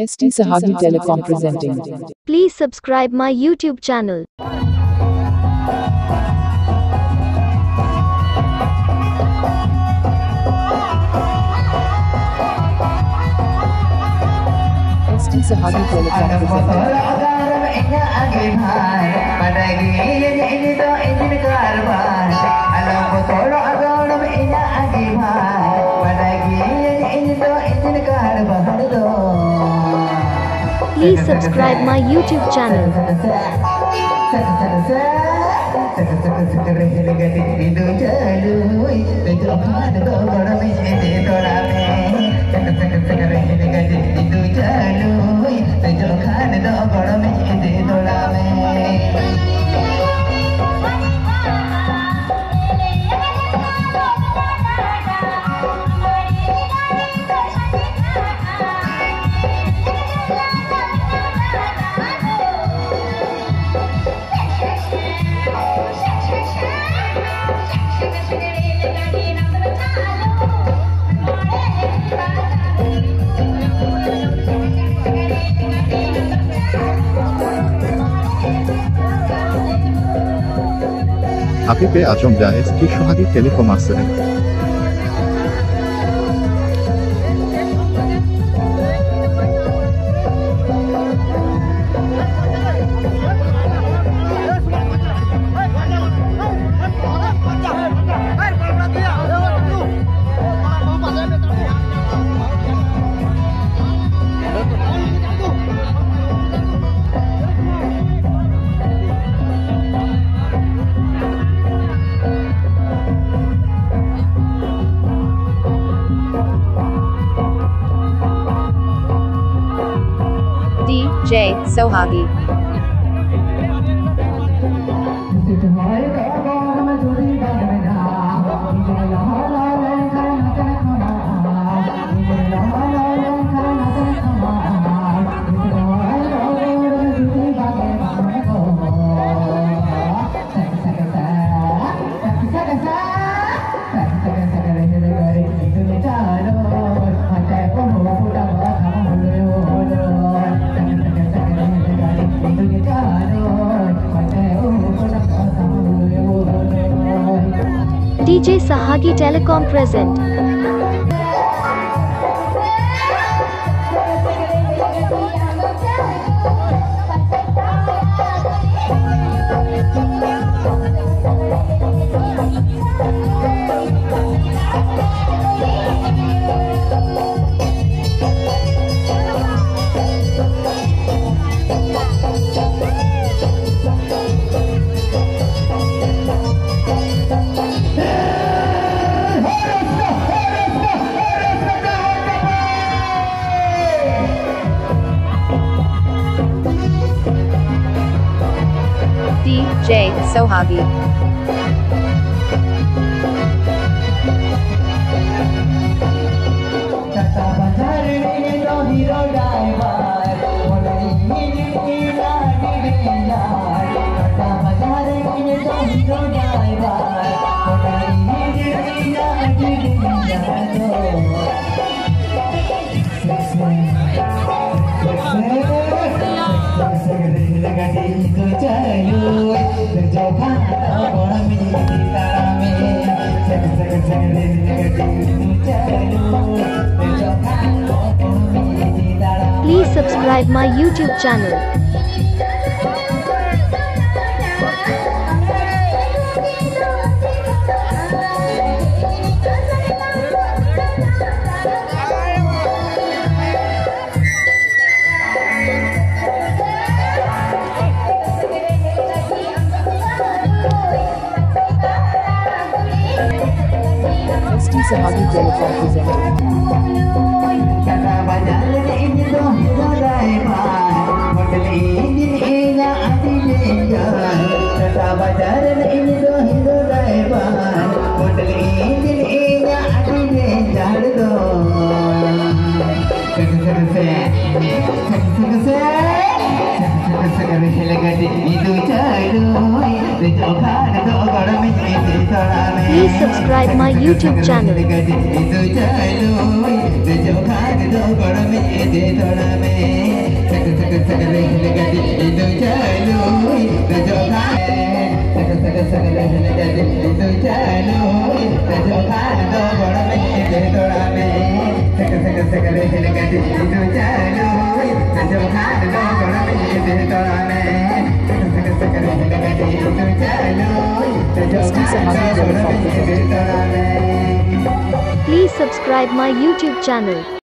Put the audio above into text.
SOHAGI Telecom presenting. Please subscribe my YouTube channel. SOHAGI Telecom presenting. Please subscribe my YouTube channel. Habibe Ajomda eski SOHAGI Telecom asırı. DJ SOHAGI. DJ SOHAGI Telecom present. DJ SOHAGI. Please subscribe my YouTube channel. SOHAGI Telecom presenting. Please subscribe my YouTube channel. दो बड़ा में दे थोड़ा में सक सक सक रेलगाड़ी दो चलो रजो खा सक सक सक रेलगाड़ी दो चलो रजो खा दो बड़ा में दे थोड़ा में सक सक सक रेलगाड़ी दो चलो रजो खा दो बड़ा में दे थोड़ा में सक सक सक रेलगाड़ी दो चलो रजो खा दो बड़ा में दे थोड़ा में Please subscribe my YouTube channel.